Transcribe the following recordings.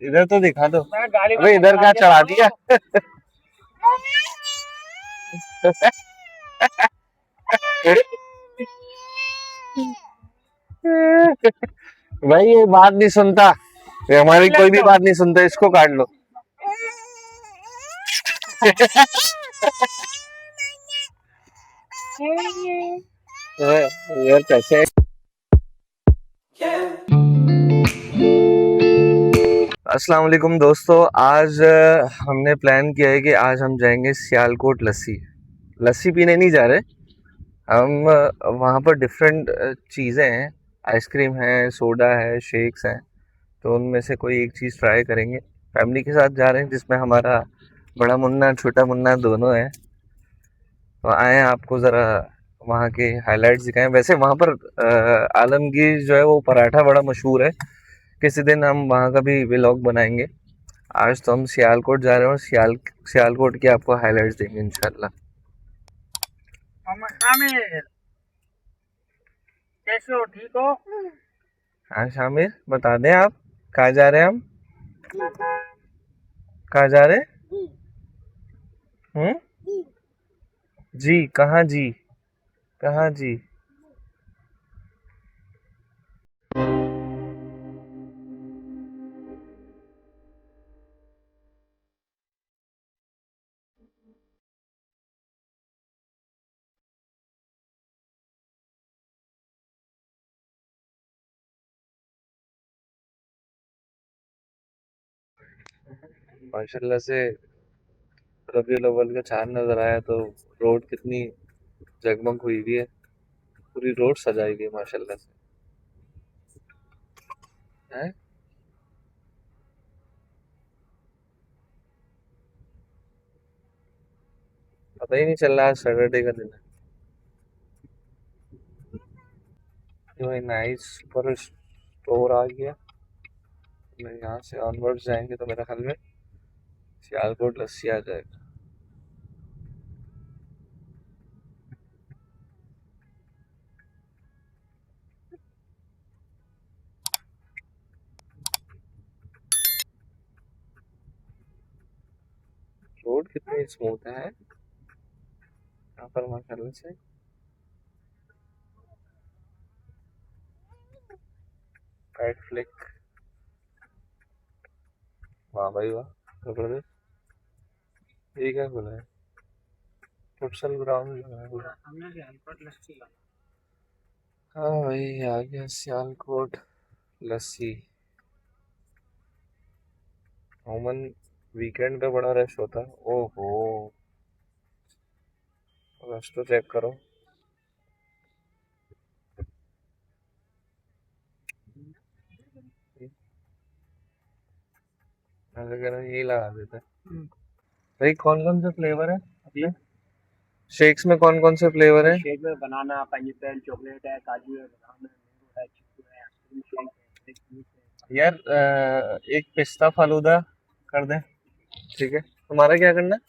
इधर तो दिखा दो। अबे इधर कहाँ चढ़ा दिया? भाई ये बात नहीं सुनता, ये हमारी कोई भी बात नहीं सुनता, इसको काट लो। यार कैसे? अस्सलाम वालेकुम दोस्तों, आज हमने प्लान किया है कि आज हम जाएंगे सियालकोट लस्सी पीने नहीं जा रहे हम। वहाँ पर डिफरेंट चीज़ें हैं, आइसक्रीम है, सोडा है, शेक्स हैं, तो उनमें से कोई एक चीज़ ट्राई करेंगे। फैमिली के साथ जा रहे हैं जिसमें हमारा बड़ा मुन्ना छोटा मुन्ना दोनों हैं। तो आए आपको ज़रा वहाँ के हाइलाइट्स दिखाएं। वैसे वहाँ पर आलमगीर जो है वो पराठा बड़ा मशहूर है, किसी दिन हम वहाँ का भी व्लॉग बनाएंगे। आज तो हम सियालकोट जा रहे हैं और सियालकोट की आपको हाइलाइट्स देंगे इंशाल्लाह। कैसे हो, ठीक हो? हाँ शामिर, बता दें आप कहाँ जा रहे हैं हम? कहाँ जा रहे हैं? जी कहाँ जी? कहाँ जी? माशाल्लाह से रबीउल अव्वल का चांद नजर आया तो रोड कितनी जगमग हुई हुई है, पूरी रोड सजाई गई माशाल्लाह से है। पता ही नहीं चल रहा आज सैटरडे का दिन है। ये नाइस सुपर स्टोर आ गया। मैं यहाँ से ऑनवर्ड जाएंगे तो मेरा ख्याल में सियालकोट लस्सी आ जाएगा। रोड कितनी स्मूथ है यहाँ पर माशाल्लाह से। राइट फ्लिक, वाह भाई वाह, जबरदस्त। ये क्या खुला है? फुटसल ग्राउंड जो है पूरा। हमने सियालकोट लस्सी ला। हाँ भाई आ गया सियालकोट लस्सी। अमूमन वीकेंड पे बड़ा रश होता है। ओहो, रश तो चेक करो। यही लगा देता है भाई। कौन कौन से फ्लेवर है अपने शेक्स में? कौन कौन से फ्लेवर है? शेक में बनाना, पाइनएप्पल, चॉकलेट है, काजू है, बादाम है, मैंगो है, चीकू है, आइसक्रीम शेक है, फ्रेश जूस है। यार एक पिस्ता फालूदा कर दें, ठीक है? तुम्हारा क्या करना है?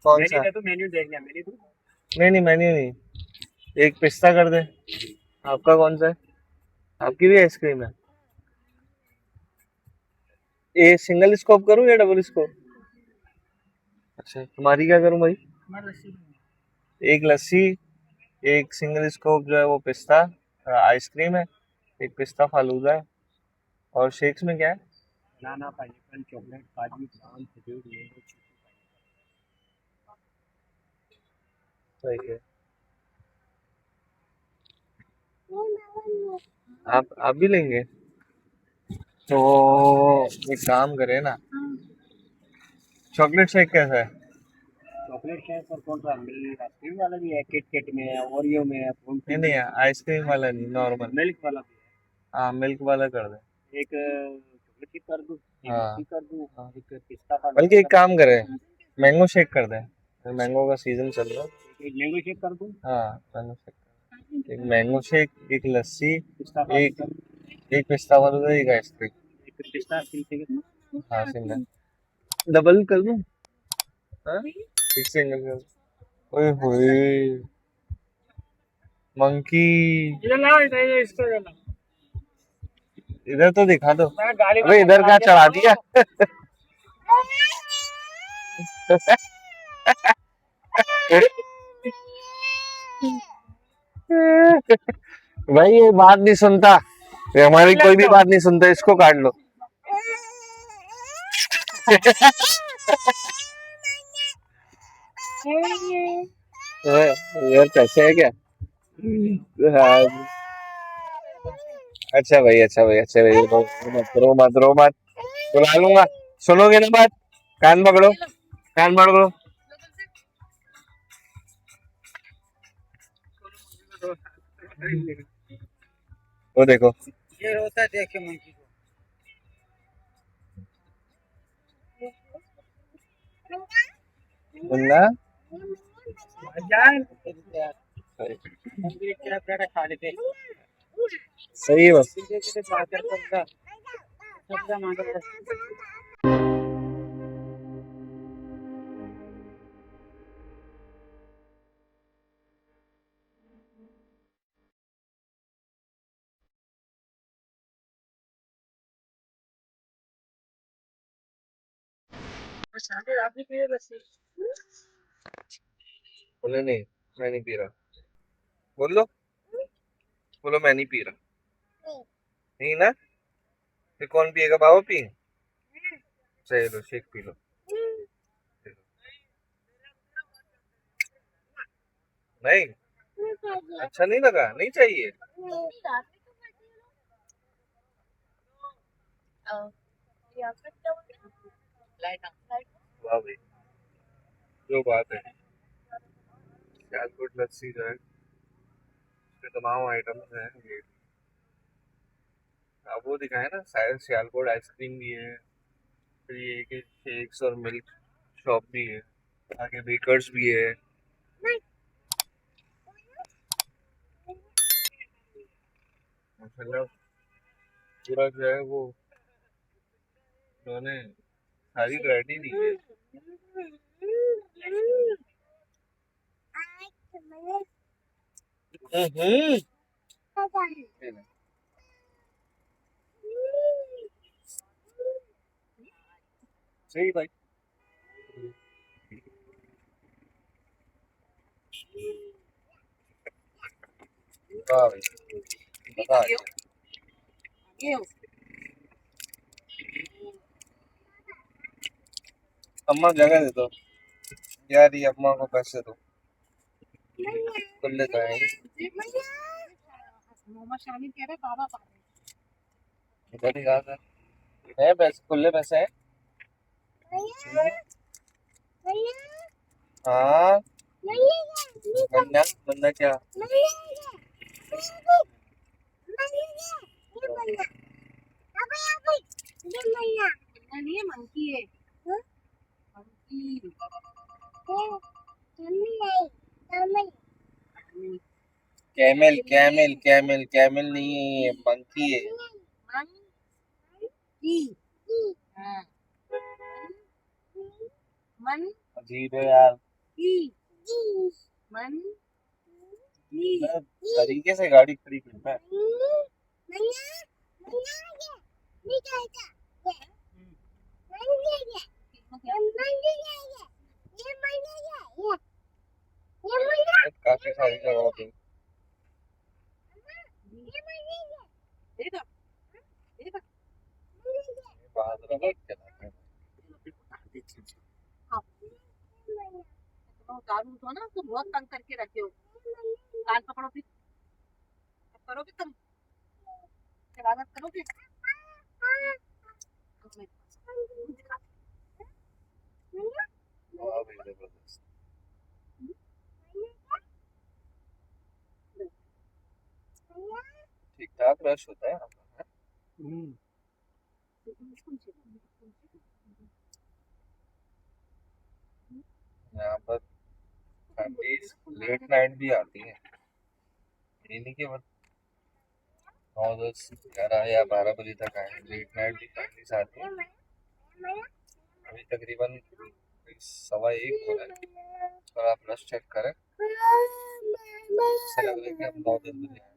कौन सा? मेन्यू दे, तो मेन्यू देख लिया मेन्यू तो। नहीं नहीं मेन्यू नहीं, एक पिस्ता कर दे। आपका कौन सा है? आपकी भी आइसक्रीम है? ये सिंगल स्कोप करूँ या डबल स्कोप? अच्छा तुम्हारी क्या करूँ भाई? हमारा लस्सी एक लस्सी, एक सिंगल स्कोप जो है वो पिस्ता आइसक्रीम है, एक पिस्ता फालूदा है। और शेक्स में क्या है? बनाना, पाइनएप्पल, चॉकलेट, काजू, बादाम, खजूर, मैंगो, चीकू। सही है। आप भी लेंगे तो एक काम करे ना, चॉकलेट शेक कैसा है? चॉकलेट शेक और कौन सा? मिल्क आइसक्रीम वाला भी है, किट किट में है, ओरियो में है, नहीं नहीं आइसक्रीम वाला नहीं, नॉर्मल। मिल्क वाला भी हाँ मिल्क वाला कर दे। है। एक चॉकलेट शेक कर दूँ, एक हाँ लस्सी कर दूँ, हाँ, एक पिस्ता बल्कि फालूदा एक कर काम करे, मैंगो शेक कर दे, मैंगो का सीजन चल रहा है। दूँ, एक मैंगो शेक कर दूँ, हाँ मैंगो शेक, एक मैंगो शेक, एक लस्सी, पिस्ता एक फालूदा, एक पिस्ता वाला, एक आइसक्रीम। एक पिस्ता आइसक्रीम। हाँ सिंगल, डबल कर दूं? हाँ एक सिंगल कर दो। ओए होए मंकी। ये लाओ, ये इसको ले लो। इधर तो दिखा दो गाड़ी अबे इधर कहाँ चढ़ा दिया भाई ये बात नहीं सुनता ये हमारी कोई भी बात नहीं सुनता इसको काट लो यार कैसे है क्या हाँ, अच्छा भाई रो मत बुला लूंगा सुनोगे ना बात कान पकड़ो वो देखो ये होता है देख के मंकी को मुन्ना जान क्या बेटा खा लेते सही है बस बात करता सबका मांगो आप भी पिए लस्सी बोले नहीं मैं नहीं पी रहा बोलो मैं नहीं पी रहा नहीं ना फिर कौन पिएगा बाबा पिए चलो शेक पी लो नहीं अच्छा नहीं लगा नहीं चाहिए वाह भाई जो बात है सियालकोट लस्सी जो है उसके तमाम आइटम्स हैं ये अब वो दिखाए ना शायद सियालकोट आइसक्रीम भी है फिर ये कि शेक्स और मिल्क शॉप भी है आगे बेकर्स भी है मतलब पूरा जो है वो उन्होंने सारी वैरायटी दी है हम्म सही भाई वाह भाई मजा आ गया अम्मा जगह दे दो यार ये अम्मा को पैसे दो खुले तो है मोहम्मद शामिल कह रहे बाबा पा इधर ही कहा है पैसे खुले पैसे हैं हाँ बंदा क्या नहीं है मंकी है मंकी कैमल नहीं है ये मंकी है हाँ मन अजीब है यार मन तरीके से गाड़ी खड़ी करना है काफी सारी जगह पे बहादुर चलाते हैं उतारू तो ना तो बहुत तंग करके रखे हो कान पकड़ो फिर करोगे तुम शरारत करोगे वाह भाई जबरदस्त ठीक ठाक रश होता है यहाँ पर यहाँ पर फैमिलीज लेट नाइट भी आती है ये नहीं कि बस 9 10 11 या 12 बजे तक आए लेट नाइट भी फैमिलीज आती है अभी तकरीबन 1:15 हो रहा है और आप रश चेक करें ऐसा लग रहा है कि हम 9 10 बजे आए